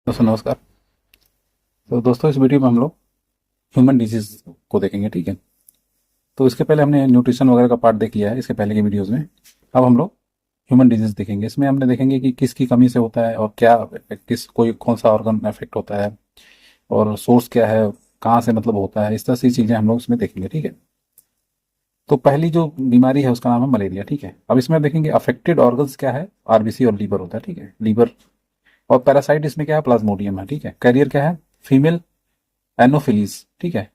दोस्तों नमस्कार। तो दोस्तों इस वीडियो में हम लोग ह्यूमन डिजीज को देखेंगे, ठीक है। तो इसके पहले हमने न्यूट्रिशन वगैरह का पार्ट देख लिया है इसके पहले के वीडियोस में। अब हम लोग ह्यूमन डिजीज देखेंगे। इसमें हमने देखेंगे कि किसकी कमी से होता है और क्या किस कोई कौन सा ऑर्गन अफेक्ट होता है और सोर्स क्या है, कहाँ से मतलब होता है, इस तरह की चीज़ें हम लोग इसमें देखेंगे, ठीक है। तो पहली जो बीमारी है उसका नाम है मलेरिया, ठीक है। अब इसमें देखेंगे अफेक्टेड ऑर्गन्स क्या है, आरबीसी और लीवर होता है, ठीक है, लीवर। और पैरासाइट इसमें क्या है, प्लाज्मोडियम है, ठीक है। कैरियर क्या है, फीमेल एनोफिलीज, ठीक है,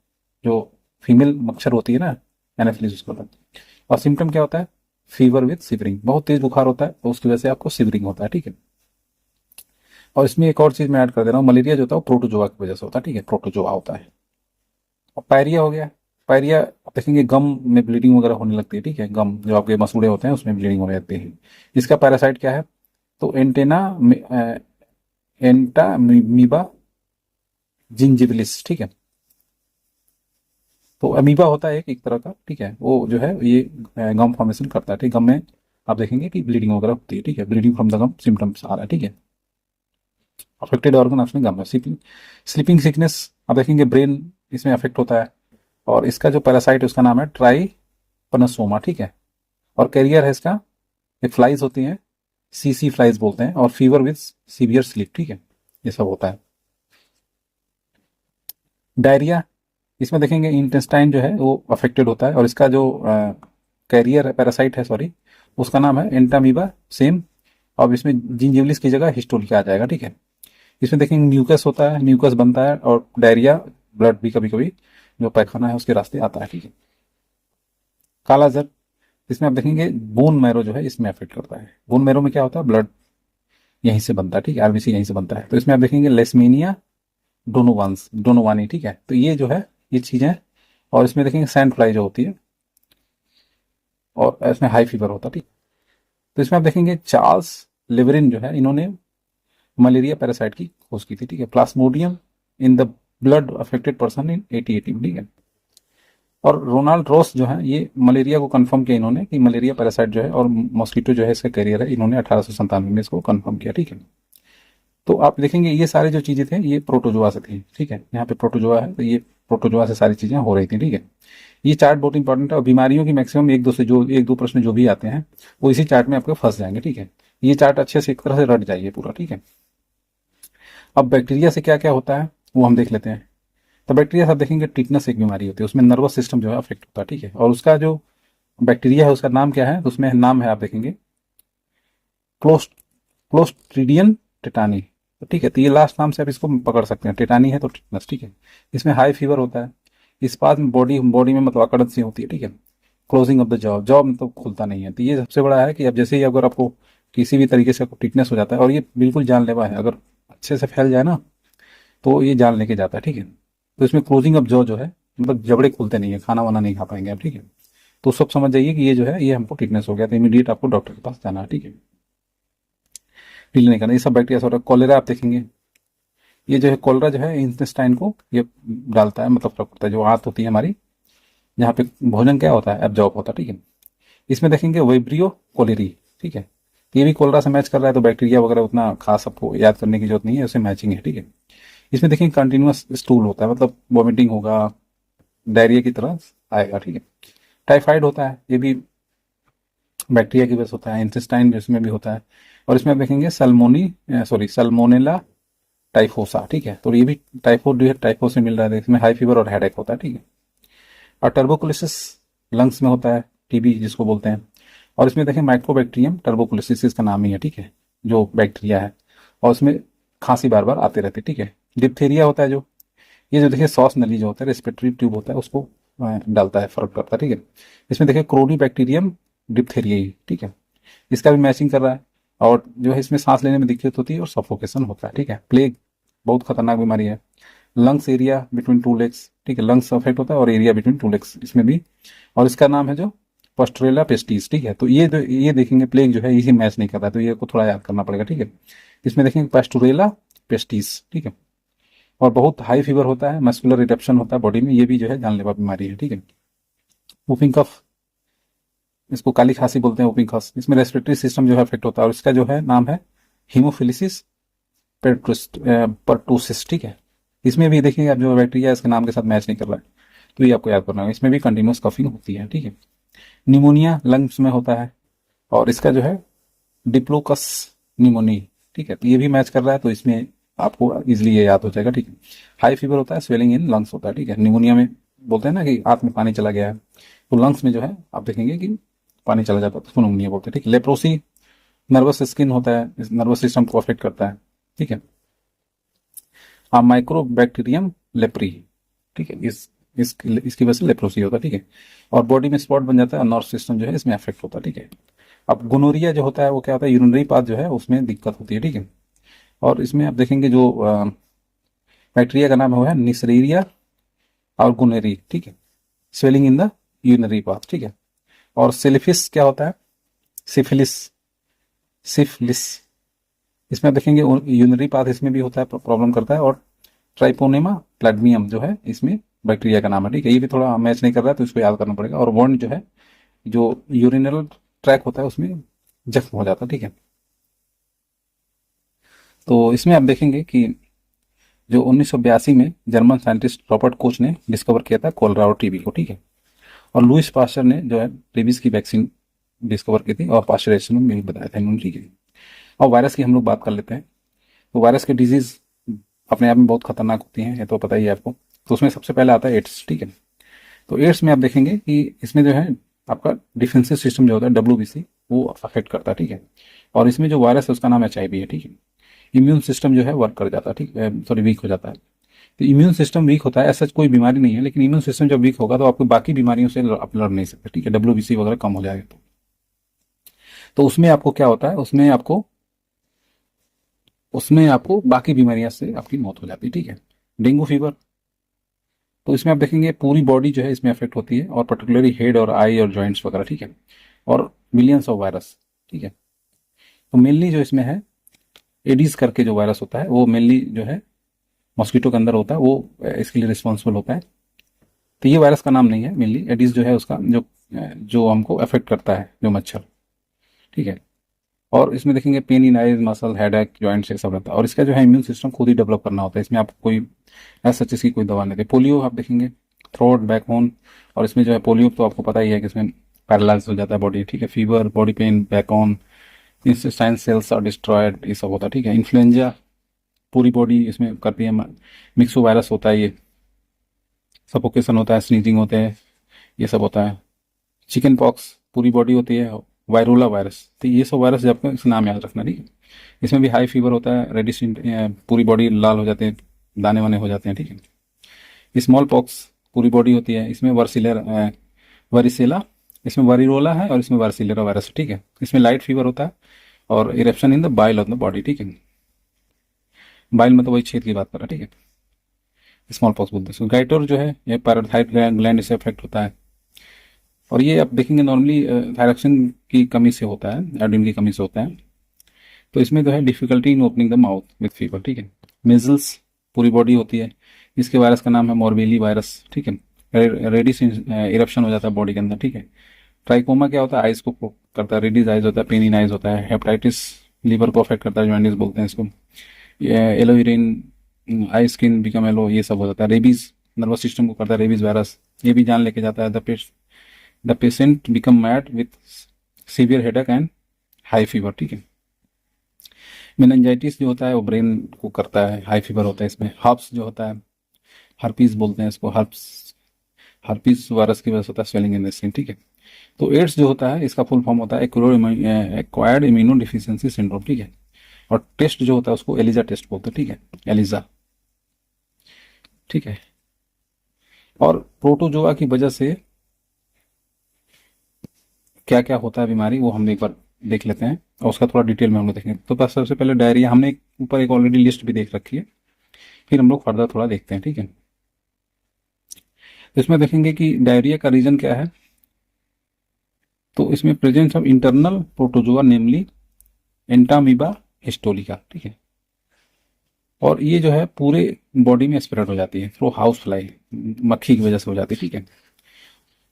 जो फीमेल मच्छर होती है ना, एनोफिलीज उसको होता है। और सिम्टम क्या होता है, फीवर विद सिवरिंग, बहुत तेज बुखार होता है तो उसकी वजह से आपको सिवरिंग होता है, ठीक है। और इसमें एक और चीज मैं ऐड कर दे रहा हूँ, मलेरिया जो होता है वो प्रोटोजोआ की वजह से होता है, ठीक है, प्रोटोजोआ होता है। और पायरिया हो गया। पायरिया आप देखेंगे गम में ब्लीडिंग वगैरह होने लगती है, ठीक है, गम जो आपके मसूड़े होते हैं उसमें ब्लीडिंग होने लगती है। इसका पैरासाइट क्या है, तो एंटामीबा जिंजिविलिस, ठीक है। तो अमीबा होता है एक तरह का, ठीक है, वो जो है ये गम फॉर्मेशन करता है, ठीक। गम में आप देखेंगे कि ब्लीडिंग वगैरह होती है, ठीक है, bleeding from the gum symptoms आ रहा है, ठीक है। अफेक्टेड ऑर्गन आपने गम है। स्लीपिंग स्लीपिंग सिकनेस आप देखेंगे ब्रेन इसमें अफेक्ट होता है। और इसका जो पैरासाइट है उसका नाम है ट्राइपनोसोमा, ठीक है। और कैरियर है इसका, एक फ्लाइज होती हैं, सीसी फ्लाइज बोलते हैं। और फीवर विद सीवियर स्लीप, ठीक है, ये सब होता है। डायरिया, इसमें देखेंगे इंटेस्टाइन जो है वो अफेक्टेड होता है। और इसका जो कैरियर है, पैरासाइट है सॉरी, उसका नाम है एंटामीबा सेम। अब इसमें जिंजिवलिस की जगह हिस्टोरिका आ जाएगा, ठीक है। इसमें देखेंगे म्यूकस होता है, म्यूकस बनता है। और डायरिया, ब्लड भी कभी कभी जो पैखाना है उसके रास्ते आता है, ठीक है। काला जर, इसमें आप देखेंगे बोन मैरो जो है इसमें अफेक्ट करता है। बोन मैरो में क्या होता है, ब्लड यहीं से बनता है, ठीक है, आरबीसी यहीं से बनता है। तो इसमें आप देखेंगे लेसमीनिया डोनोवानी, ठीक है। तो ये जो है ये चीजें। और इसमें देखेंगे सैंड फ्लाई जो होती है, और इसमें हाई फीवर होता है, ठीक। तो इसमें आप देखेंगे चार्ल्स लिवरिन जो है, इन्होंने मलेरिया पैरासाइट की खोज की थी, ठीक है। Plasmodium in the blood affected person in 1880, ठीक है। और रोनाल्ड रॉस जो है ये मलेरिया को कंफर्म किया इन्होंने कि मलेरिया पैरासाइट जो है और मॉस्किटो जो है इसका कैरियर है, इन्होंने 1897 में इसको कंफर्म किया, ठीक है। तो आप देखेंगे ये सारी जो चीजें थे ये प्रोटोजोआ से थी, ठीक है। यहाँ पे प्रोटोजोआ है तो ये प्रोटोजोआ से सारी चीजें हो रही थी, ठीक है। ये चार्ट बहुत इंपॉर्टेंट है। और बीमारियों की मैक्सिमम एक दो प्रश्न जो भी आते हैं वो इसी चार्ट में आपके फंस जाएंगे, ठीक है। ये चार्ट अच्छे से एक तरह से रट जाइए पूरा, ठीक है। अब बैक्टीरिया से क्या क्या होता है वो हम देख लेते हैं। तो बैक्टीरिया से आप देखेंगे टिटनस एक बीमारी होती है, उसमें नर्वस सिस्टम जो है अफेक्ट होता है, ठीक है। और उसका जो बैक्टीरिया है उसका नाम क्या है, तो उसमें नाम है आप देखेंगे क्लोस्ट्रीडियम टेटानी, तो ठीक है। तो ये लास्ट नाम से आप इसको पकड़ सकते हैं, टेटानी है तो टिटनस, ठीक है। इसमें हाई फीवर होता है। इस बात में बॉडी बॉडी में मतलब अकड़न सी होती है, ठीक है। Closing of the jaw jaw मतलब खुलता नहीं है। तो ये सबसे बड़ा है कि अब जैसे ही अगर आपको किसी भी तरीके से टिटनेस हो जाता है, और ये बिल्कुल जानलेवा है, अगर अच्छे से फैल जाए ना तो ये जान लेके जाता है, ठीक है। तो इसमें क्लोजिंग ऑफ जॉ जो है मतलब जबड़े खुलते नहीं है, खाना वाना नहीं खा पाएंगे आप, ठीक है। तो सब समझ जाइए कि ये जो है ये हमको टिटनेस हो गया, तो इमीडिएट आपको डॉक्टर के पास जाना है, ठीक है। डील नहीं करना, ये सब बैक्टीरिया हो रहा है। कॉलेरा आप देखेंगे, ये जो है कॉलरा जो है इंटेस्टाइन को ये डालता है, मतलब करता है, जो आंत होती है हमारी जहाँ पे भोजन क्या होता है एब्जॉर्ब होता है, ठीक है। इसमें देखेंगे वेब्रियो कोलेरी, ठीक है। ये भी कोलरा से मैच कर रहा है, तो बैक्टीरिया वगैरह उतना खास आपको याद करने की जरूरत नहीं है, उससे मैचिंग है, ठीक है। इसमें देखेंगे कंटिन्यूस स्टूल होता है, मतलब वॉमिटिंग होगा, डायरिया की तरह आएगा, ठीक है। टाइफाइड होता है, ये भी बैक्टीरिया की वजह से होता है। इंटेस्टाइन इसमें भी होता है। और इसमें आप देखेंगे सल्मोनेला टाइफोसा, ठीक है। तो ये भी टाइफो जो है टाइफो से मिल रहा है। इसमें हाई फीवर और हेडेक होता है, ठीक है। और टर्बोकुलिसिस लंग्स में होता है, टीबी जिसको बोलते हैं। और इसमें देखें माइक्रोबैक्टीरियम टर्बोकुलिसिस इसका नाम ही है, ठीक है, जो बैक्टीरिया है। और उसमें खांसी बार बार आते रहती है, ठीक है। डिप्थीरिया होता है जो, ये जो देखिए सॉस नली जो होता है, रेस्पिरेटरी ट्यूब होता है, उसको डालता है, फर्क करता है, ठीक है। इसमें देखिए क्रोनी बैक्टीरियम डिप्थेरिया, ठीक है, इसका भी मैचिंग कर रहा है। और जो है इसमें सांस लेने में दिक्कत होती है और सफोकेशन होता है, ठीक है। प्लेग बहुत खतरनाक बीमारी है। Lungs area between two legs, ठीक है, लंग्स अफेक्ट होता है और एरिया बिटवीन टू लेग्स इसमें भी। और इसका नाम है जो पस्टोरेला पेस्टिस, ठीक है। तो ये देखेंगे प्लेग जो है इसी मैच नहीं कर रहा है, तो ये को थोड़ा याद करना पड़ेगा, ठीक है। इसमें देखेंगे पेस्टोरेला पेस्टिस, ठीक है। और बहुत हाई फीवर होता है, मस्कुलर इरप्शन होता है बॉडी में, ये भी जो है जानलेवा बीमारी है, ठीक है। वूफिंग कफ, इसको काली खांसी बोलते हैं, वूफिंग कफ। इसमें रेस्पिरेटरी सिस्टम जो है अफेक्ट होता है। और इसका जो है नाम है हीमोफिलिसिस परटूसिस, ठीक है। इसमें भी देखिए आप जो बैक्टीरिया इसके नाम के साथ मैच नहीं कर रहा है, तो ये आपको याद करना है। इसमें भी कंटिन्यूस कफिंग होती है, ठीक है। निमोनिया लंग्स में होता है, और इसका जो है डिप्लोकस निमोनी, ठीक है। तो ये भी मैच कर रहा है, तो इसमें आपको इजिली ये याद हो जाएगा, ठीक है। हाई फीवर होता है, स्वेलिंग इन लंग्स होता है, ठीक है। निमोनिया में बोलते हैं ना कि आंख में पानी चला गया है, तो लंग्स में जो है आप देखेंगे कि पानी चला जाता है, तो उसको निमोनिया बोलते हैं, ठीक है। लेप्रोसी नर्वस स्किन होता है, नर्वस सिस्टम को अफेक्ट करता है, ठीक है। माइक्रोबैक्टीरियम लेप्री, ठीक है। इसकी वजह से लेप्रोसी होता है, ठीक है। और बॉडी में स्पॉट बन जाता है, और नर्व सिस्टम जो है इसमें अफेक्ट होता है, ठीक है। अब गोनोरिया जो होता है वो क्या होता है, यूरिनरी पाथ जो है उसमें दिक्कत होती है, ठीक है। और इसमें आप देखेंगे जो बैक्टीरिया का नाम है वो है निसरीरिया और गोनेरी, ठीक है। Swelling in the urinary path, ठीक है। और सिलिफिस क्या होता है, सिफिलिस, सिफिलिस, इसमें आप देखेंगे यूरिनरी पाथ इसमें भी होता है, प्रॉब्लम करता है। और ट्राइपोनेमा प्लाज्मियम जो है इसमें बैक्टीरिया का नाम है, ठीक है। ये भी थोड़ा मैच नहीं कर रहा है, तो इसको याद करना पड़ेगा। और वॉन्ड जो है, जो यूरिनल ट्रैक होता है उसमें जख्म हो जाता है, ठीक है। तो इसमें आप देखेंगे कि जो 1982 में जर्मन साइंटिस्ट रॉबर्ट कोच ने डिस्कवर किया था कोलरा और टीबी को, ठीक है। और लुइस पास्चर ने जो है रेबीज की वैक्सीन डिस्कवर की थी, और पास्चराइजेशन में भी बताया था इन्होंने, ठीक है। और वायरस की हम लोग बात कर लेते हैं। तो वायरस के डिजीज अपने आप में बहुत खतरनाक होती हैं, ये तो पता ही है आपको। तो उसमें सबसे पहले आता है एड्स, ठीक है। तो एड्स में आप देखेंगे कि इसमें जो है आपका डिफेंसिव सिस्टम जो होता है WBC वो अफेक्ट करता है, ठीक है। और इसमें जो वायरस है उसका नाम HIV है, ठीक है। इम्यून सिस्टम जो है वर्क कर जाता है, ठीक है, सॉरी वीक हो जाता है। तो इम्यून सिस्टम वीक होता है, ऐसा कोई बीमारी नहीं है, लेकिन इम्यून सिस्टम जब वीक होगा तो आपको बाकी बीमारियों से आप लड़ नहीं सकते, ठीक है। WBC वगैरह कम हो जाएगा। तो उसमें आपको क्या होता है, उसमें आपको बाकी बीमारियां से आपकी मौत हो जाती है, ठीक है। डेंगू फीवर, तो इसमें आप देखेंगे पूरी बॉडी जो है इसमें अफेक्ट होती है, और पर्टिकुलरली हेड और आई और जॉइंट्स वगैरह, ठीक है। और मिलियंस ऑफ वायरस, ठीक है। तो मेनली जो इसमें है एडीज करके जो वायरस होता है वो मेनली जो है मॉस्किटो के अंदर होता है, वो इसके लिए रिस्पॉन्सिबल होता है। तो ये वायरस का नाम नहीं है, मेनली एडीज जो है उसका जो जो हमको अफेक्ट करता है, जो मच्छर, ठीक है। और इसमें देखेंगे pain in eyes, muscle, headache, joints, ये सब रहता है। और इसका जो है इम्यून सिस्टम खुद ही डेवलप करना होता है, इसमें आपको कोई ऐसा चीज़ की कोई दवा नहीं थी। पोलियो आप देखेंगे, थ्रोट, बैकबोन, और इसमें जो है पोलियो तो आपको पता ही है कि इसमें पैरालाइज हो जाता है बॉडी, ठीक है। Fever, body pain, back on, intestine cells are destroyed, ये सब होता है, ठीक है। इन्फ्लुएंजा पूरी बॉडी इसमें करती है, मिक्सो वायरस होता है, ये सफोकेशन होता है, स्नीजिंग होते हैं, ये सब होता है। चिकन पॉक्स पूरी बॉडी होती है, वायरोला वायरस, तो ये सब वायरस आपको इसका नाम याद रखना, ठीक है। इसमें भी हाई फीवर होता है, रेडिश, पूरी बॉडी लाल हो जाते हैं, दाने वाने हो जाते हैं, ठीक है। स्मॉल पॉक्स पूरी बॉडी होती है, इसमें वरिसेला, इसमें वरिरोला है, और इसमें वार्सिलेरा वायरस, ठीक है। इसमें लाइट फीवर होता है, और eruption in the bile of the body, ठीक है। बाइल में तो वही छेद की बात कर रहा है, ठीक है। स्मॉल पॉक्स बोलते हैं। गाइटर जो है ये पैराथाइड ग्लैंड से अफेक्ट होता है, और ये आप देखेंगे नॉर्मली थायरॉक्सिन की कमी से होता है, आयोडीन की कमी से होता है। तो इसमें जो है difficulty in opening the mouth with fever, ठीक है। मिजल्स पूरी बॉडी होती है, इसके वायरस का नाम है मोरबेली वायरस, ठीक है। रेडिस इरप्शन हो जाता है बॉडी के अंदर, ठीक है। ट्राइकोमा क्या होता है, आइज को करता है, रेडिस आइज होता है, पेन इन आइज होता है। हेपेटाइटिस लीवर को अफेक्ट करता है, जॉन्डिस बोलते हैं इसको। येलो यूरिन, आई स्किन बिकम येलो, ये सब हो जाता है। रेबीज नर्वस सिस्टम को करता है, रेबीज वायरस, ये भी जान लेके जाता है। The patient become mad with severe headache and high fever, ठीक है। मेनिंजाइटिस जो होता है वो ब्रेन को करता है, हाई फीवर होता है इसमें। हर्प्स जो होता है, हर्पीस बोलते हैं इसको, हर्पीस वायरस की वजह से होता है स्वेलिंग इन द स्किन, ठीक है। तो एड्स जो होता है इसका फुल फॉर्म होता है एक्वायर्ड इम्यूनो डिफिशियंसी सिंड्रोम, ठीक है। और टेस्ट जो होता है उसको एलिजा टेस्ट बोलते हैं, ठीक है, एलिजा, ठीक है। और प्रोटोजोआ की वजह से क्या क्या होता है बीमारी, वो हम एक बार देख लेते हैं, और उसका थोड़ा डिटेल में हम लोग देखेंगे। तो बस सबसे पहले डायरिया, हमने ऊपर एक ऑलरेडी लिस्ट भी देख रखी है, फिर हम लोग फर्दर थोड़ा देखते हैं, ठीक है। तो इसमें देखेंगे कि डायरिया का रीजन क्या है। तो इसमें presence of internal protozoa namely Entamoeba histolytica, ठीक है। और ये जो है पूरे बॉडी में स्प्रेड हो जाती है थ्रू हाउस फ्लाई, मक्खी की वजह से हो जाती है, ठीक है।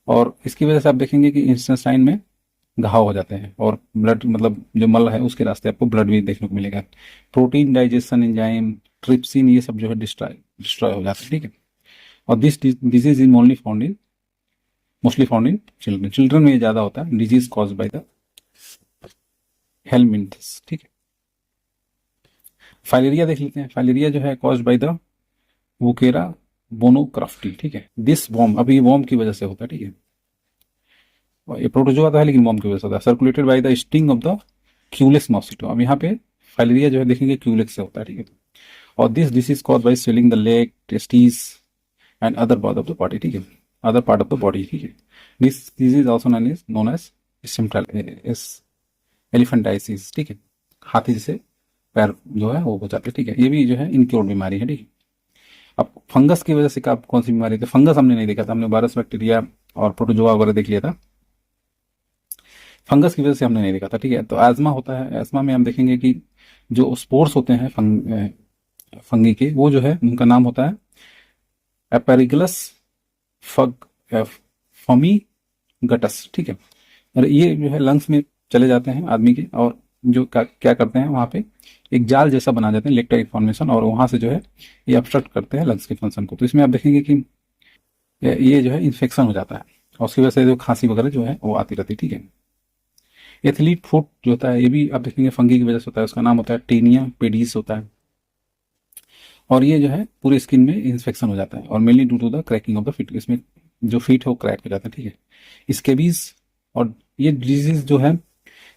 और इसकी वजह से आप देखेंगे कि इंटेस्टाइन में घाव हो जाते हैं, और ब्लड मतलब जो मल है उसके रास्ते आपको ब्लड भी देखने को मिलेगा। प्रोटीन डाइजेशन एंजाइम, ट्रिप्सिन, ये सब जो है डिस्ट्रॉय डिस्ट्रॉय हो जाते हैं, ठीक है। और this disease is only found in mostly found in children, children में ये ज्यादा होता है, डिजीज कॉज बाय द हेलमिंथ्स, ठीक है। फाइलेरिया देख लेते हैं। फाइलेरिया जो है कॉज बाय द वोकेरा बोनोक्रफ्टी, ठीक है। दिस वॉर्म, अभी ये वॉर्म की वजह से होता है, ठीक है। और ये प्रोटोजोआ है लेकिन वॉर्म की वजह से होता है। Circulated by the sting of the Culex mosquito. अब यहाँ पे फाइलेरिया जो है देखेंगे क्यूलेक्स से होता है, ठीक है। और this disease cause by swelling the leg, testis and other part of the body, ठीक है, other part of the body, ठीक है। This disease also known as elephantiasis, ठीक है। हाथी जैसे पैर जो है वो हो जाते हैं, ठीक है। ये भी जो है इनक्योर्ड बीमारी है, ठीक है। अब फंगस की वजह से कौन सी बीमारी थी? फंगस हमने नहीं देखा था, हमने वायरस बैक्टीरिया और प्रोटोजोआ वगैरह देख लिया था। फंगस की वजह से हमने नहीं देखा था, ठीक है। तो एजमा होता है, एजमा में हम देखेंगे कि जो स्पोर्स होते हैं फंगी के, वो जो है उनका नाम होता है एपेरिगलस फग फमी गटस, ठीक है। और ये जो है लंग्स में चले जाते हैं आदमी के, और जो क्या करते हैं वहाँ पे एक जाल जैसा बना देते हैं, लेक्टाइल फॉर्मेशन, और वहाँ से जो है ये ऑब्स्ट्रक्ट करते हैं लंग्स के फंक्शन को। तो इसमें आप देखेंगे कि ये जो है इन्फेक्शन हो जाता है, और उसकी वजह से जो खांसी वगैरह जो है वो आती रहती है, ठीक है। एथलीट फुट जो होता है ये भी आप देखेंगे फंगी की वजह से होता है, उसका नाम होता है टेनिया पेडिस होता है। और ये जो है पूरी स्किन में इन्फेक्शन हो जाता है, और mainly due to the cracking of the feet, इसमें जो फीट है वो क्रैक हो जाता है, ठीक है। स्केबीज, और ये डिजीज जो है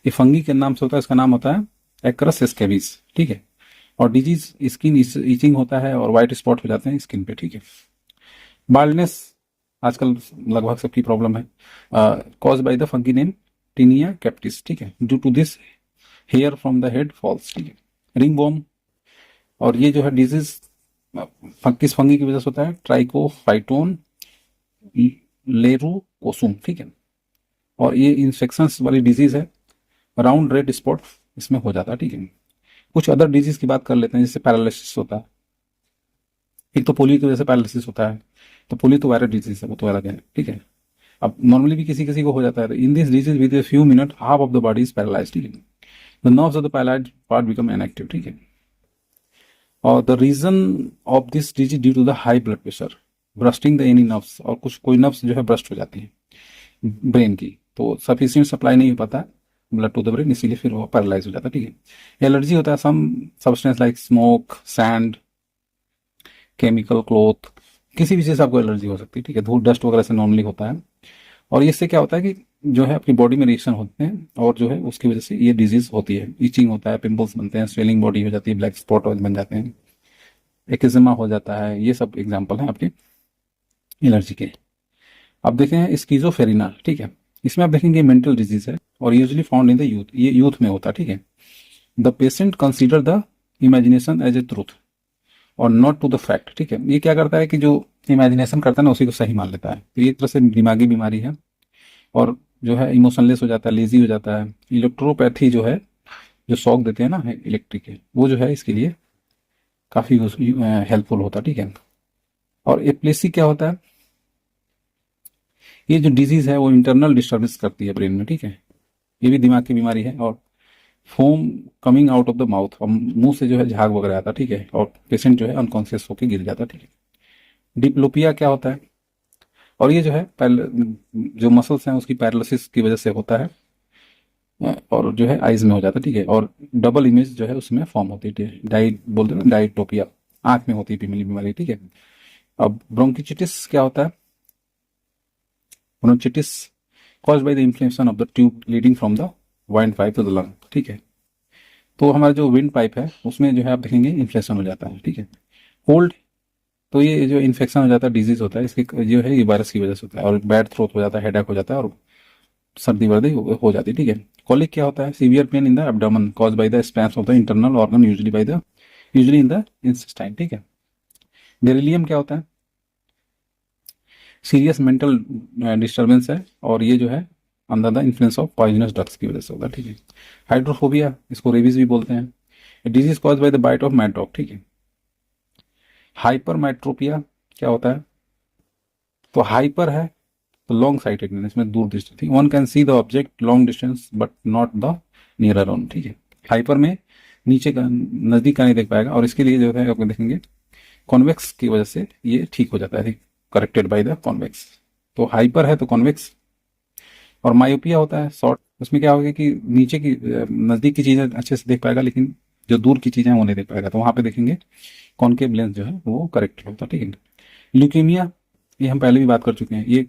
ये फंगी के नाम से होता है, इसका नाम होता है एक्रस स्केबीज, ठीक है। और डिजीज स्किन इचिंग होता है, और व्हाइट स्पॉट हो जाते हैं स्किन पे, ठीक है। बाल्डनेस आजकल लगभग सबकी प्रॉब्लम है, cause by the fungi name tinea capitis, ठीक है। Due to this hair from the head falls, ठीक है। रिंग वॉर्म, और ये जो है डिजीज किस फंगी की वजह से होता है? ट्राइकोफाइटोन लेरूकोसुम, ठीक है। और ये इन्फेक्शन वाली डिजीज है, राउंड रेड स्पॉट इसमें हो जाता है, ठीक है। कुछ अदर डिजीज की बात कर लेते हैं, जैसे पैरालिसिस होता है। एक तो पोलियो की वजह से पैरालिसिस होता है, तो पोलियो तो वायरल डिजीज है, वो तो अलग है, ठीक है। अब नॉर्मली भी किसी किसी को हो जाता है। In this disease with a few minute half of the body is paralyse, ठीक है। The nerves of the paralysed part become inactive, ठीक है। और the reason of this disease due to the high blood pressure, bursting the any nerves, और कुछ कोई nerves जो है ब्रस्ट हो जाती है ब्रेन की, तो सफिशियंट सप्लाई नहीं हो पाता ब्लड टू द ब्रेन, इसीलिए फिर वो पैरालाइज हो जाता है, ठीक है। एलर्जी होता है some substance like smoke, sand, chemical, cloth, किसी भी चीज़ से आपको एलर्जी हो सकती है, ठीक है। धूल डस्ट वगैरह से नॉर्मली होता है। और इससे क्या होता है कि जो है अपनी बॉडी में रिएक्शन होते हैं, और जो है उसकी वजह से ये डिजीज होती है। इचिंग होता है, पिंपल्स बनते हैं, स्वेलिंग बॉडी हो जाती है, ब्लैक स्पॉट बन जाते हैं, एक्जिमा हो जाता है। ये सब एग्जाम्पल हैं आपके एलर्जी के। अब देखें स्कीजोफ्रेनिया, ठीक है। इसमें आप देखेंगे मेंटल डिजीज है, और usually found in the youth, ये यूथ में होता है, ठीक है। The patient consider the imagination as a truth और नॉट टू द फैक्ट, ठीक है। ये क्या करता है कि जो इमेजिनेशन करता है ना उसी को सही मान लेता है, तो ये एक तरह से दिमागी बीमारी है। और जो है इमोशनलेस हो जाता है, लेजी हो जाता है। इलेक्ट्रोपैथी जो है, जो शॉक देते हैं ना इलेक्ट्रिक के, वो जो है इसके लिए काफ़ी हेल्पफुल होता है, ठीक है। और एप्लेसी क्या होता है? ये जो डिजीज है वो इंटरनल डिस्टर्बेंस करती है ब्रेन में, ठीक है। ये भी दिमाग की बीमारी है। और foam coming out of the mouth, और मुंह से जो है झाग वगैरह आता है, ठीक है। और पेशेंट जो है अनकॉन्शियस होकर गिर जाता है, ठीक है। डिप्लोपिया क्या होता है? और ये जो है जो मसल्स हैं उसकी पैरालिसिस की वजह से होता है, और जो है आइज में हो जाता है, ठीक है। और डबल इमेज जो है उसमें फॉर्म होती है, डाई बोलते हैं, डाइटोपिया, आंख में होती है बीमारी, ठीक है। अब ब्रोंकिचिटिस क्या होता है? Bronchitis cause by the inflammation of the tube leading from the wind pipe to the lung, ठीक है। तो हमारा जो विंड पाइप है उसमें जो है आप देखेंगे इन्फ्लेशन हो जाता है, ठीक है। कोल्ड, तो ये जो इन्फेक्शन हो जाता है, डिजीज होता है, इसके जो है ये वायरस की वजह से होता है। और बैड थ्रोट हो जाता है, हेडेक हो जाता है, और सर्दी वर्दी हो जाती है, ठीक है। कॉलिक क्या होता है? Severe pain in the abdomen cause by the spams of the internal organ usually in the intestine, ठीक है। डेरिलियम क्या होता है? सीरियस मेंटल डिस्टर्बेंस है, और ये जो है under the influence of poisonous drugs की वजह से होता है, ठीक है। हाइड्रोफोबिया, इसको रेबीज भी बोलते हैं, disease cause by the bite of mad dog, ठीक है। हाइपरमेट्रोपिया क्या होता है? तो हाइपर है तो लॉन्ग साइटेडनेस, इसमें दूर दृष्टि थी। One can see the object long distance but not the nearer one, ठीक है। हाइपर में नीचे का नजदीक का नहीं देख पाएगा, और इसके लिए जो है आपको देखेंगे कॉन्वेक्स की वजह से ये ठीक हो जाता है, करेक्टेड बाय द कॉन्वेक्स। तो हाइपर है तो कॉन्वेक्स। और मायोपिया होता है शॉर्ट, उसमें क्या होगा कि नीचे की नजदीक की चीजें अच्छे से देख पाएगा, लेकिन जो दूर की चीजें हैं वो नहीं देख पाएगा, तो वहां पे देखेंगे कॉनकेव लेंस जो है वो करेक्ट होता है, ठीक है। ल्यूकेमिया, ये हम पहले भी बात कर चुके हैं। ये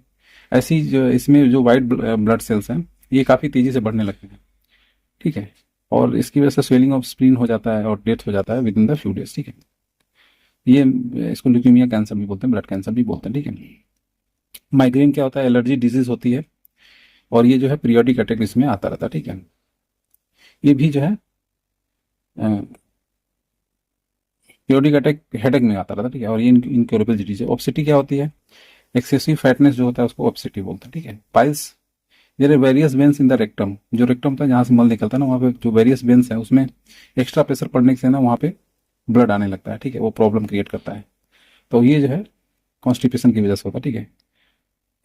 ऐसी जो इसमें जो वाइट ब्लड सेल्स हैं ये काफी तेजी से बढ़ने लगते हैं, ठीक है, और इसकी वजह से स्वेलिंग ऑफ स्प्लीन हो जाता है और डेथ हो जाता है with in the few days, ठीक है। ये इसको ल्यूकेमिया कैंसर भी बोलते हैं, ब्लड कैंसर भी बोलते हैं, ठीक है। माइग्रेन क्या होता है, एलर्जी डिजीज होती है, और ये जो है पीरियोडिक अटैक इसमें आता रहता है, ठीक है। ये भी जो है पीरियोडिक अटैक हेडेक में आता रहता है, ठीक है, और ये इनक्योरेबल डिजीज है। ओबेसिटी क्या होती है, एक्सेसिव फैटनेस जो होता है उसको ओबेसिटी बोलते हैं, ठीक है। Piles, there are various veins in the rectum, जो रेक्टम होता है जहाँ से मल निकलता है ना, वहाँ पे जो वेरियस वेन्स है उसमें एक्स्ट्रा प्रेशर पड़ने से ना वहाँ पे ब्लड आने लगता है, ठीक है, वो प्रॉब्लम क्रिएट करता है। तो ये जो है कॉन्स्टिपेशन की वजह से होता है, ठीक है।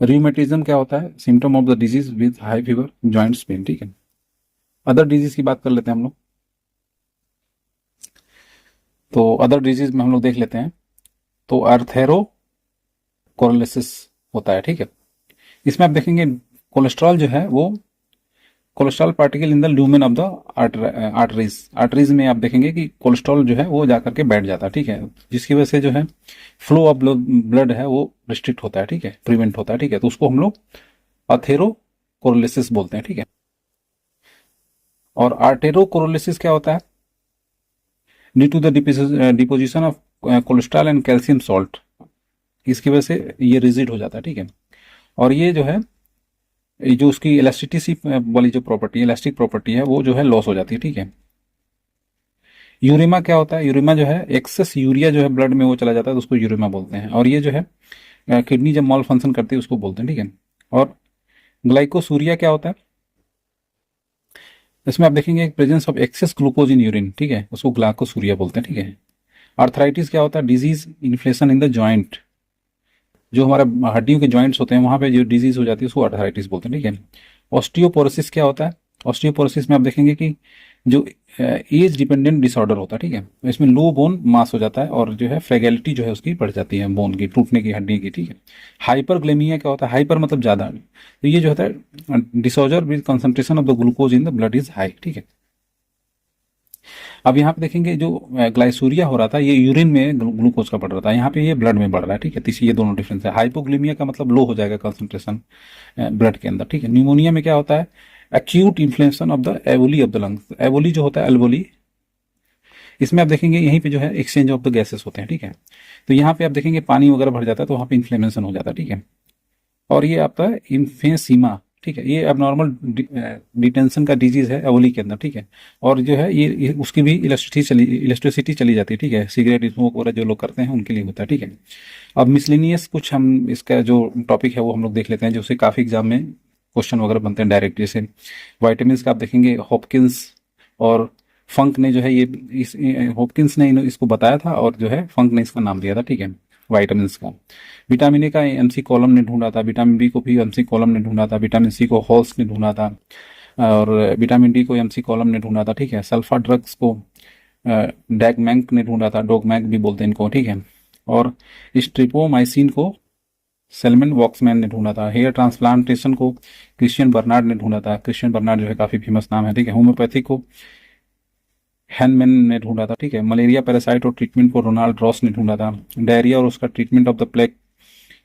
रियूमेटिज्म क्या होता है, symptom of the disease with high fever, joints pain, ठीक है। अदर डिजीज की बात कर लेते हैं हम लोग। तो अदर डिजीज में हम लोग देख लेते हैं, तो अर्थेरो कोरोलिसिस होता है, ठीक है। इसमें आप देखेंगे कोलेस्ट्रॉल जो है वो cholesterol particle in the lumen of the arteries, arteries में आप देखेंगे कि कोलेस्ट्रॉल जो है वो जाकर के बैठ जाता है, ठीक है, जिसकी वजह से जो है फ्लो ऑफ ब्लड है वो रिस्ट्रिक्ट होता है, ठीक है, प्रिवेंट होता है, ठीक है। तो उसको हम लोग अथेरो कोरोलिसिस बोलते हैं, ठीक है। और आर्टेरो कोरोलिसिस क्या होता है, due to the deposition of cholesterol and calcium salt, इसकी वजह से ये रिजिड हो जाता है, ठीक है। और ये जो है ये जो उसकी इलास्टिसिटी वाली जो प्रॉपर्टी, इलास्टिक प्रॉपर्टी है वो जो है लॉस हो जाती है, ठीक है। यूरिमा क्या होता है, यूरिमा जो है एक्सेस यूरिया जो है ब्लड में वो चला जाता है, तो उसको यूरिमा बोलते हैं। और ये जो है किडनी जब मॉल फंक्शन करती है उसको बोलते हैं, ठीक है। और ग्लाइकोसूरिया क्या होता है, इसमें आप देखेंगे presence of access glucose in urine, ठीक है, उसको ग्लाइकोसूरिया बोलते हैं, ठीक है। आर्थराइटिस क्या होता है, disease inflation in the joint, जो हमारा हड्डियों के जॉइंट्स होते हैं वहां पे जो डिजीज हो जाती है उसको आर्थराइटिस बोलते हैं, ठीक है। ऑस्टियोपोरोसिस क्या होता है, ऑस्टियोपोरोसिस में आप देखेंगे कि जो एज डिपेंडेंट डिसऑर्डर होता है, ठीक है, इसमें लो बोन मास हो जाता है और जो है फ्रेगैलिटी जो है उसकी बढ़ जाती है बोन की, टूटने की, हड्डी की, ठीक है। हाइपरग्लेमिया क्या होता है, हाइपर मतलब ज्यादा, तो ये जो होता है disorder with concentration of the glucose in the blood is high, ठीक है। अब यहाँ पे देखेंगे जो ग्लाइसूरिया हो रहा था ये यूरिन में ग्लूकोज का बढ़ रहा था, यहाँ पे ये ब्लड में बढ़ रहा है, ठीक है। तीसरी ये दोनों डिफरेंस है। हाइपोग्लिमिया का मतलब लो हो जाएगा कंसंट्रेशन ब्लड के अंदर, ठीक है। न्यूमोनिया में क्या होता है, acute inflammation of the a volley of the lungs, a volley जो होता है एल्वोली, इसमें आप देखेंगे यहीं पे जो है एक्सचेंज ऑफ द गैसेस होते हैं, ठीक है। तो यहाँ पे आप देखेंगे पानी वगैरह भर जाता है तो वहाँ पे इन्फ्लेमेशन हो जाता है, ठीक है। और ये आपका इन्फेसीमा, ठीक है, ये अब नॉर्मल डिटेंशन का डिजीज है एवोली के अंदर, ठीक है। और जो है ये उसकी भी इलेक्ट्रिसिटी चली जाती है, ठीक है, सिगरेट स्मोक वगैरह जो लोग करते हैं उनके लिए होता है, ठीक है। अब मिसलिनियस कुछ हम इसका जो टॉपिक है वो हम लोग देख लेते हैं, जो से काफी एग्जाम में क्वेश्चन वगैरह बनते हैं डायरेक्ट, जैसे वाइटामिन का आप देखेंगे हॉपकिंस और फंक ने जो है ये इस हॉपकिंस ने इसको बताया था और जो है फंक ने इसका नाम दिया था, ठीक है, वाइटामिन का। विटामिन ए का एमसी कॉलम ने ढूंढा था, विटामिन बी को भी एमसी कॉलम ने ढूंढा था, विटामिन सी को हॉल्स ने ढूंढा था, और विटामिन डी को एमसी कॉलम ने ढूंढा था, ठीक है। सल्फा ड्रग्स को डैगमैंक ने ढूंढा था, डोगमैंक भी बोलते हैं इनको, ठीक है। और स्ट्रिपोमाइसिन को सेलमन वॉक्समैन ने ढूंढा था। हेयर ट्रांसप्लांटेशन को क्रिश्चियन बर्नार्ड ने ढूंढा था, क्रिश्चियन बर्नार्ड जो है काफी फेमस नाम है, ठीक है। होम्योपैथी को हैनमैन ने ढूंढा था, ठीक है। मलेरिया पैरासाइट और ट्रीटमेंट को रोनाल्ड रॉस ने ढूंढा था। डायरिया और उसका ट्रीटमेंट ऑफ द प्लेग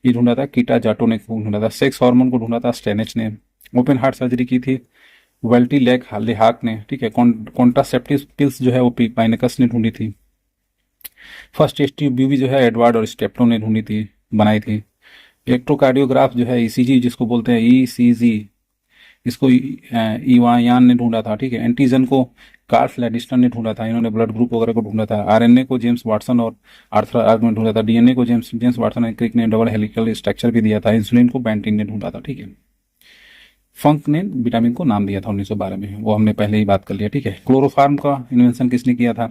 ये ढूंढा था कीटा जाटो ने ढूंढा था। सेक्स हार्मोन को ढूंढा था स्टेनिच ने। ओपन हार्ट सर्जरी की थी वेल्टी लेक लेहाक ने, ठीक है। कॉन्ट्रासेप्टिव पिल्स जो है वो पाइनेकस ने ढूंढी थी। फर्स्ट टेस्ट बीवी जो है एडवर्ड और स्टेप्टो ने ढूंढी थी, बनाई थी। इलेक्ट्रोकार्डियोग्राफ जो है ईसीजी जिसको बोलते हैं ईसीजी, इसको इवायान ने ढूंढा था, ठीक है। एंटीजन को कार्ल फ्लैडिस्टन ने ढूंढा था, इन्होंने ब्लड ग्रुप वगैरह को ढूंढा था। आरएनए को जेम्स वाटसन और आर्थर आर्ग ने ढूंढा था। डीएनए को जेम्स वाटसन एंड क्रिक ने डबल हेलिकल स्ट्रक्चर भी दिया था। इंसुलिन को बैंटिन ने ढूंढा था, ठीक है। फंक ने विटामिन को नाम दिया था 1912 में, वो हमने पहले ही बात कर लिया, ठीक है। क्लोरोफार्म का इन्वेंशन किसने किया था,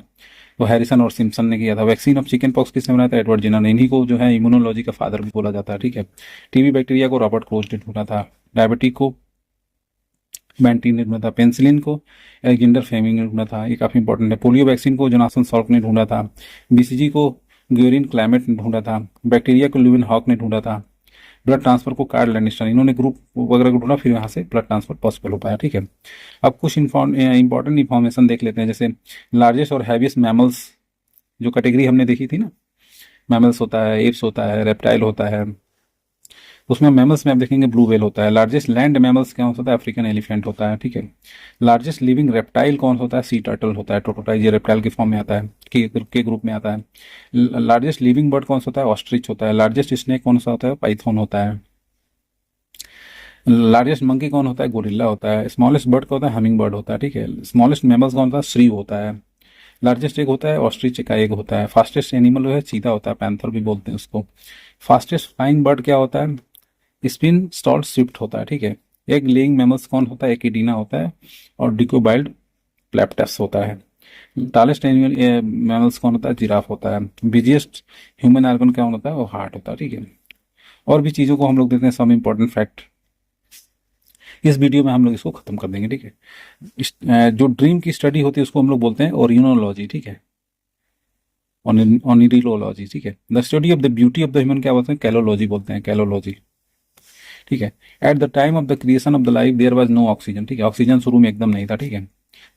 तो हैरिसन और सिम्पसन ने किया था। वैक्सीन ऑफ चिकन पॉक्स किसने बनाया था? Edward Jenner. इन्हीं को जो है इम्यूनोलॉजी का फादर भी बोला जाता है, ठीक है। टीबी बैक्टीरिया को रॉबर्ट क्रोच ने ढूंढा था। डायबिटिक को बैंटीन ने ढूंढा था। पेंसिलिन को एलेक्जेंडर फ्लेमिंग ने ढूंढा था, ये काफ़ी इंपॉर्टेंट है। पोलियो वैक्सीन को जोनासन सॉल्क ने ढूंढा था। बीसीजी को ग्योरिन क्लैमेट ने ढूंढा था। बैक्टीरिया को ल्यूविन हॉक ने ढूंढा था। ब्लड ट्रांसफर को कार्ल लैंडिस्टर, इन्होंने ग्रुप वगैरह को ढूंढा, फिर यहाँ से ब्लड ट्रांसफर पॉसिबल हो पाया, ठीक है। अब कुछ इंपॉर्टेंट इन्फॉर्मेशन देख लेते हैं, जैसे लार्जेस्ट और हैवीएस्ट मैमल्स, जो कैटेगरी हमने देखी थी ना, मैमल्स होता है, एप्स होता है, रेप्टाइल होता है, उसमें मैमल्स में आप देखेंगे ब्लू व्हेल होता है। लार्जेस्ट लैंड मैमल्स कौन होता है? अफ्रीकन एलिफेंट होता है, ठीक है। लार्जेस्ट लिविंग रेप्टाइल कौन होता है? सी टर्टल होता है, टोटोटाइज, ये रेप्टाइल के फॉर्म में आता है, के ग्रुप में आता है। लार्जेस्ट लिविंग बर्ड कौन सा होता है? ऑस्ट्रिच होता है। लार्जेस्ट स्नेक कौन सा होता है? पाइथन होता है। लार्जेस्ट मंकी कौन होता है? गोरिल्ला होता है। स्मॉलेस्ट बर्ड कौन होता है? हमिंग बर्ड होता है, ठीक है। स्मॉलेस्ट मैमल्स कौन होता है? श्री होता है। लार्जेस्ट एग होता है ऑस्ट्रिच का एग होता है। फास्टेस्ट एनिमल जो है चीता होता है, पैंथर भी बोलते हैं उसको। फास्टेस्ट फ्लाइंग बर्ड क्या होता है? स्पिन स्टॉल्ट स्विफ्ट होता है, ठीक है। एग लेइंग मैमल्स कौन होता है? एकिडीना होता है। और डिकोबाइल्ड प्लेप्टस होता है। टालेस्ट एनिमल मैमल्स कौन होता है? जिराफ होता है। बिजिएस्ट ह्यूमन ऑर्गन क्या होता है? वो हार्ट होता है, ठीक है। और भी चीज़ों को हम लोग देखते हैं, सम इम्पोर्टेंट फैक्ट इस वीडियो में हम लोग इसको खत्म कर देंगे, ठीक है। जो ड्रीम की स्टडी होती है उसको हम लोग बोलते हैं ओरियोनोलॉजी, ठीक है, ऑनिरिलोलॉजी, ठीक है। The study of the beauty of the human क्या बोलते हैं? कैलोलॉजी बोलते हैं, कैलोलॉजी, ठीक है। At the time of the creation of the life there was no oxygen, ठीक है। ऑक्सीजन शुरू में एकदम नहीं था, ठीक है।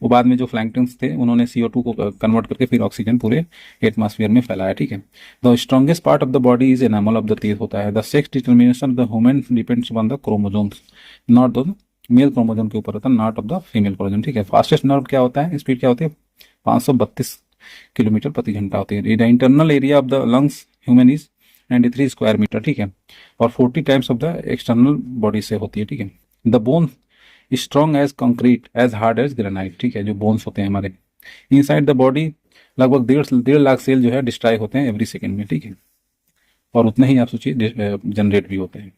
वो बाद में जो प्लैंक्टन्स थे उन्होंने CO2 को कन्वर्ट करके फिर ऑक्सीजन पूरे एटमॉस्फेयर में फैलाया, ठीक है। The strongest part of the body is enamel of the teeth होता है। The sex determination of the human depends on the chromosomes, not the male chromosome के ऊपर होता है, not of the female chromosome, ठीक है। फास्टेस्ट नर्व क्या होता है? स्पीड क्या होती है? 532 किलोमीटर प्रति घंटा होती है। The internal area of the lungs human is 93 square metre, ठीक है। और 40 times of the external body से होती है, ठीक है। The bone strong as concrete as hard as granite, ठीक है। जो बोन्स होते हैं हमारे इनसाइड द बॉडी, लगभग 1.5 लाख सेल जो है डिस्ट्रॉय होते हैं एवरी सेकेंड में, ठीक है। और उतने ही आप सोचिए जनरेट भी होते हैं।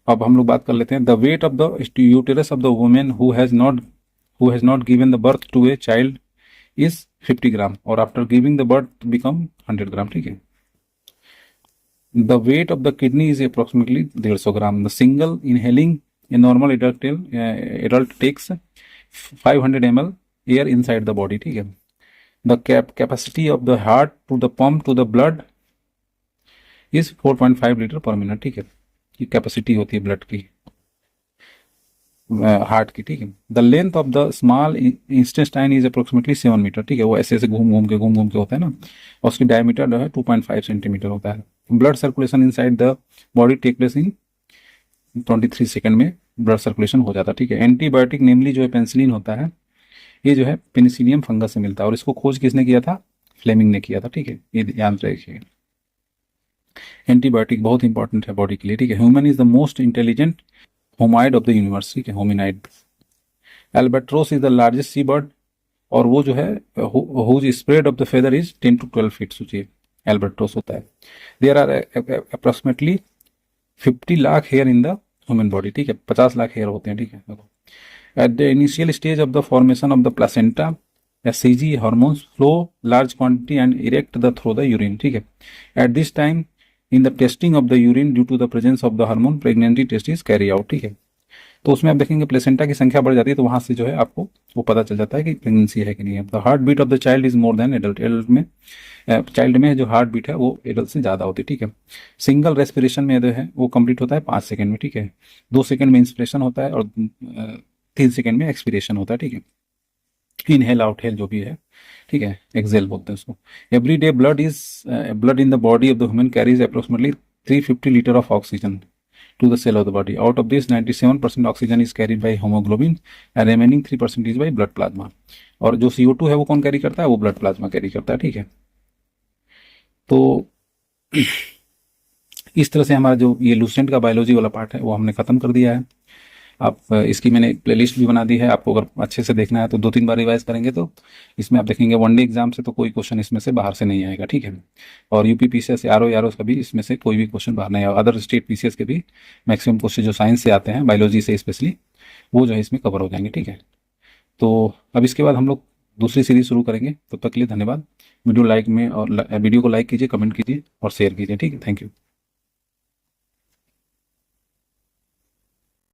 अब हम लोग बात कर लेते हैं the weight of the uterus of the women who has not given the birth to a child is 50 gram, और after giving the birth become 100 gram, ठीक है। The weight of the kidney is approximately 150 gram. The single inhaling a normal adult takes 500 ml air inside the body, ठीक है। The capacity of the heart to the pump to the blood is 4.5 litre पर minute, ठीक है। की capacity होती है blood की, heart की, ठीक है। The length of the small intestine is approximately 7 metre, ठीक है। वो ऐसे ऐसे घूम घूम के होता है ना, और उसकी डायमीटर जो है 2.5 सेंटीमीटर होता है। Blood circulation inside the body take place in 23 second में ब्लड सर्कुलेशन हो जाता है, ठीक है। एंटीबायोटिक नेमली जो है पेंसिलिन होता है, ये जो है पेनिसिलियम फंगस से मिलता है, और इसको खोज किसने किया था? फ्लेमिंग ने किया था, ठीक है। ये ध्यान रखिए, एंटीबायोटिक बहुत इंपॉर्टेंट है बॉडी के लिए, ठीक है। Human is the most intelligent hominid of the universe, ठीक है, hominid. Albatross is the largest sea bird, और वो जो है whose spread of the feather is 10 to 12 feet, सोचिए एल्बाट्रोस होता है। There are approximately 50 lakh hair in the human body, ठीक है। 50 लाख हेयर होते हैं, ठीक है। At the initial stage of the formation of the placenta SCG hormones flow large quantity and erect the through the urine, ठीक है। At this time in the testing of the urine due to the presence of the hormone pregnancy test is carry out, ठीक है। तो उसमें आप देखेंगे placenta की संख्या बढ़ जाती है, तो वहां से जो है आपको वो पता चल जाता है कि प्रेगनेंसी है कि नहीं है। The heart beat of the child is more than adult, adult में चाइल्ड में जो हार्ट बीट है वो एडल्ट से ज़्यादा होती है, ठीक है। सिंगल रेस्पिरेशन में जो है वो कंप्लीट होता है 5 सेकंड में, ठीक है। 2 सेकंड में इंस्पिरेशन होता है और 3 सेकंड में एक्सपिरेशन होता है, ठीक है। इनहेल आउटहेल जो भी है, ठीक है, एक्सेल बोलते हैं उसको। Every day blood in the body of the human carries approximately 350 litre of oxygen to the cell of the body. Out of this 97% oxygen is carried by hemoglobin and remaining 3% is by blood plasma. और जो CO2 है वो कौन carry करता है? वो blood plasma carry करता है, ठीक है। तो इस तरह से हमारा जो ये लूसेंट का बायोलॉजी वाला पार्ट है वो हमने खत्म कर दिया है। आप इसकी मैंने एक प्लेलिस्ट भी बना दी है, आपको अगर अच्छे से देखना है तो 2-3 बार रिवाइज करेंगे तो इसमें आप देखेंगे वनडे एग्जाम से तो कोई क्वेश्चन इसमें से बाहर से नहीं आएगा, ठीक है। और यूपी PCS आर का भी इसमें से कोई भी क्वेश्चन बाहर नहीं आएगा। अदर स्टेट PCS के भी मैक्सिमम क्वेश्चन जो साइंस से आते हैं, बायोलॉजी से स्पेशली, वो जो है इसमें कवर हो जाएंगे, ठीक है। तो अब इसके बाद हम लोग दूसरी सीरीज शुरू करेंगे। तब तक के लिए धन्यवाद। वीडियो को लाइक कीजिए, कमेंट कीजिए और शेयर कीजिए। ठीक है, थैंक यू।